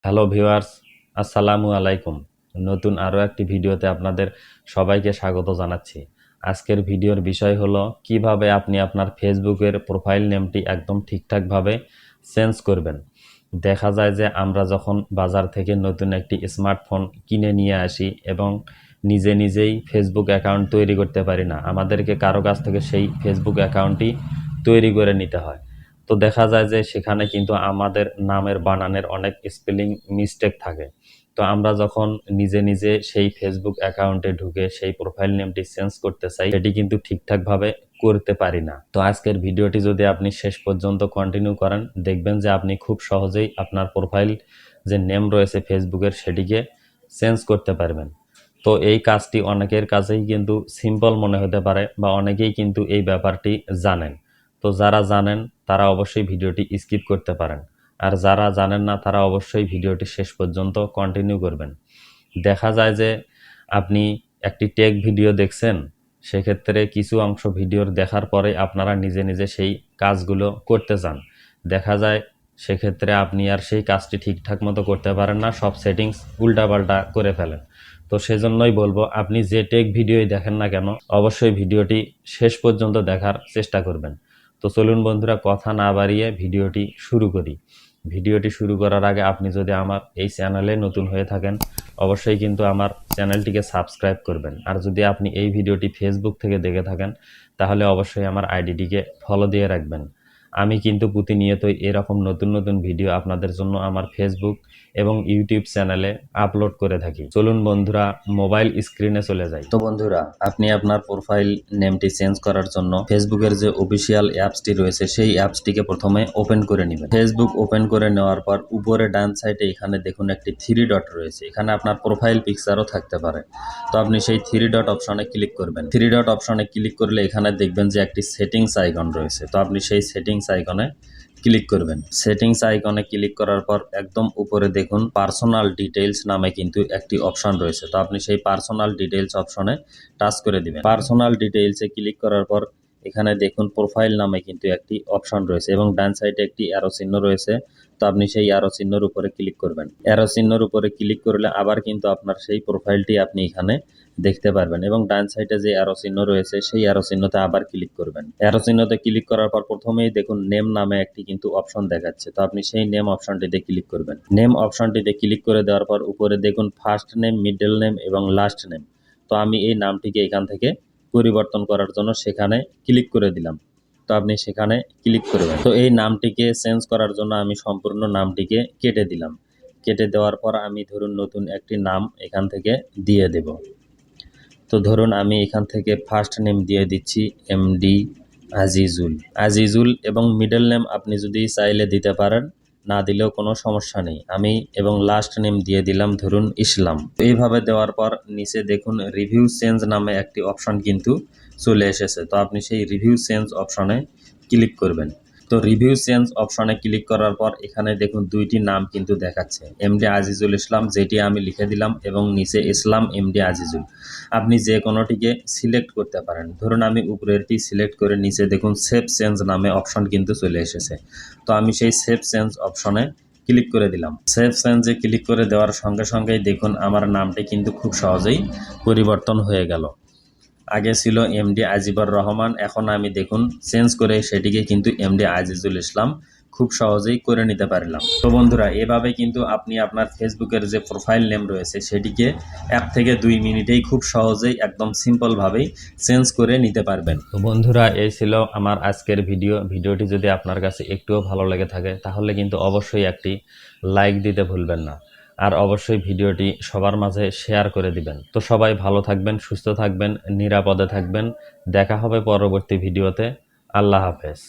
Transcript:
Hello viewers, আসসালামু আলাইকুম। নতুন আরও একটি ভিডিওতে আপনাদের সবাইকে স্বাগত জানাচ্ছি। আজকের ভিডিওর বিষয় হলো কিভাবে আপনি আপনার ফেসবুকের প্রোফাইল নেমটি একদম ঠিকঠাকভাবে চেঞ্জ করবেন। দেখা যায় যে আমরা যখন বাজার থেকে নতুন একটি স্মার্টফোন কিনে নিয়ে আসি এবং নিজেই ফেসবুক অ্যাকাউন্ট তৈরি করতে পারি না, আমাদেরকে কারো কাছ থেকে সেই ফেসবুক অ্যাকাউন্টটি তৈরি করে নিতে হয়। তো দেখা যায় যে সেখানে কিন্তু আমাদের নামের বানানের অনেক স্পেলিং মিস্টেক থাকে। তো আমরা যখন নিজে সেই ফেসবুক অ্যাকাউন্টে ঢুকে সেই প্রোফাইল নেমটি চেঞ্জ করতে চাই, সেটি কিন্তু ঠিকঠাকভাবে করতে পারি না। তো আজকের ভিডিওটি যদি আপনি শেষ পর্যন্ত কন্টিনিউ করেন, দেখবেন যে আপনি খুব সহজেই আপনার প্রোফাইল যে নেম রয়েছে ফেসবুকের সেটিকে চেঞ্জ করতে পারবেন। তো এই কাজটি অনেকের কাছেই কিন্তু সিম্পল মনে হতে পারে বা অনেকেই কিন্তু এই ব্যাপারটি জানেন। তো যারা জানেন তারা অবশ্যই ভিডিওটি স্কিপ করতে পারেন, আর যারা জানেন না তারা অবশ্যই ভিডিওটি শেষ পর্যন্ত কন্টিনিউ করবেন। দেখা যায় যে আপনি একটি টেক ভিডিও দেখছেন, সেক্ষেত্রে কিছু অংশ ভিডিওর দেখার পরে আপনারা নিজে সেই কাজগুলো করতে চান। দেখা যায় সেক্ষেত্রে আপনি আর সেই কাজটি ঠিকঠাক মতো করতে পারেন না, সব সেটিংস উল্টাপাল্টা করে ফেলেন। তো সেজন্যই বলবো, আপনি যে টেক ভিডিওই দেখেন না কেন অবশ্যই ভিডিওটি শেষ পর্যন্ত দেখার চেষ্টা করবেন। তো চলুন বন্ধুরা, কথা না বাড়িয়ে ভিডিওটি শুরু করি। ভিডিওটি শুরু করার আগে আপনি যদি আমার এই চ্যানেলে নতুন হয়ে থাকেন, অবশ্যই কিন্তু আমার চ্যানেলটিকে সাবস্ক্রাইব করবেন। আর যদি আপনি এই ভিডিওটি ফেসবুক থেকে দেখে থাকেন, তাহলে অবশ্যই আমার আইডিটিকে ফলো দিয়ে রাখবেন। আমি কিন্তু প্রতিনিয়তই এরকম নতুন ভিডিও আপনাদের জন্য আমার ফেসবুক এবং ইউটিউব চ্যানেলে আপলোড করে থাকি। চলুন বন্ধুরা, মোবাইল স্ক্রিনে চলে যাই। তো বন্ধুরা, আপনি আপনার প্রোফাইল নেমটি চেঞ্জ করার জন্য ফেসবুকের যে অফিসিয়াল অ্যাপসটি রয়েছে সেই অ্যাপসটিকে প্রথমে ওপেন করে নেবেন। ফেসবুক ওপেন করে নেওয়ার পর উপরে ডান সাইডে এখানে দেখুন একটি 3 ডট রয়েছে, এখানে আপনার প্রোফাইল পিকচারও থাকতে পারে। তো আপনি সেই 3 ডট অপশনে ক্লিক করবেন। 3 ডট অপশনে ক্লিক করলে এখানে দেখবেন যে একটি সেটিংস আইকন রয়েছে। তো আপনি সেই সেটিংস আইকনে ক্লিক করবেন। সেটিংস আইকনে ক্লিক করার পর একদম উপরে দেখুন পার্সোনাল ডিটেইলস নামে কিন্তু একটি অপশন রয়েছে। তো আপনি সেই পার্সোনাল ডিটেইলস অপশনে টাচ করে দিবেন। পার্সোনাল ডিটেইলসে ক্লিক করার পর এখানে দেখুন প্রোফাইল নামে কিন্তু একটি অপশন রয়েছে এবং ডান সাইডে একটি অ্যারো চিহ্ন রয়েছে। তো আপনি সেই অ্যারো চিহ্নের উপরে ক্লিক করবেন। অ্যারো চিহ্নের উপরে ক্লিক করলে আবার কিন্তু আপনার সেই প্রোফাইলটি আপনি এখানে দেখতে পারবেন এবং ডান সাইডে যে অ্যারো চিহ্ন রয়েছে সেই অ্যারো চিহ্নতে আবার ক্লিক করবেন। অ্যারো চিহ্নতে ক্লিক করার পর প্রথমেই দেখুন নেম নামে একটি কিন্তু অপশন দেখাচ্ছে। তো আপনি সেই নেম অপশনটিতে ক্লিক করবেন। নেম অপশনটিতে ক্লিক করে দেওয়ার পর উপরে দেখুন ফার্স্ট নেম, মিডল নেম এবং লাস্ট নেম। তো আমি এই নামটিকে এখান থেকে পরিবর্তন করার জন্য সেখানে ক্লিক করে দিলাম। তো আপনি সেখানে ক্লিক করবেন। তো এই নামটিকে চেঞ্জ করার জন্য আমি সম্পূর্ণ নামটিকে কেটে দিলাম। কেটে দেওয়ার পর আমি ধরুন নতুন একটি নাম এখান থেকে দিয়ে দেব। তো ধরুন আমি এখান থেকে ফার্স্ট নেম দিয়ে দিচ্ছি এমডি আজিজুল এবং মিডল নেম আপনি যদি চাইলে দিতে পারেন, না দিলেও কোনো সমস্যা নেই। আমি এবং লাস্ট নেম দিয়ে দিলাম ধরুন ইসলাম। এইভাবে দেওয়ার পর নিচে দেখুন রিভিউ চেঞ্জ নামে একটি অপশন কিন্তু চলে এসেছে। তো আপনি সেই রিভিউ চেঞ্জ অপশনে ক্লিক করবেন। তো রিভিউ চেঞ্জ অপশনে ক্লিক করার পর এখানে দেখুন দুইটি নাম কিন্তু দেখাচ্ছে, এমডি আজিজুল ইসলাম যেটি আমি লিখে দিলাম এবং নিচে ইসলাম এমডি আজিজুল। আপনি যে কোনোটিকে সিলেক্ট করতে পারেন। ধরুন আমি উপরেরটি সিলেক্ট করে নিচে দেখুন সেভ চেঞ্জ নামে অপশন কিন্তু চলে এসেছে। তো আমি সেই সেভ চেঞ্জ অপশনে ক্লিক করে দিলাম। সেভ চেঞ্জে ক্লিক করে দেওয়ার সঙ্গেই দেখুন আমার নামটি কিন্তু খুব সহজেই পরিবর্তন হয়ে গেল। আগে ছিল এমডি আজিবর রহমান, এখন আমি দেখুন চেঞ্জ করে সেটিকে কিন্তু এমডি আজিজুল ইসলাম খুব সহজেই করে নিতে পারলাম। তো বন্ধুরা, এভাবে কিন্তু আপনি আপনার ফেসবুকের যে প্রোফাইল নেম রয়েছে সেটিকে 1 থেকে 2 মিনিটেই খুব সহজেই একদম সিম্পলভাবেই চেঞ্জ করে নিতে পারবেন। তো বন্ধুরা, এই ছিল আমার আজকের ভিডিওটি যদি আপনার কাছে একটুও ভালো লেগে থাকে তাহলে কিন্তু অবশ্যই একটি লাইক দিতে ভুলবেন না, আর অবশ্যই ভিডিওটি সবার মাঝে শেয়ার করে দিবেন। তো সবাই ভালো থাকবেন, সুস্থ থাকবেন, নিরাপদে থাকবেন। দেখা হবে পরবর্তী ভিডিওতে। আল্লাহ হাফেজ।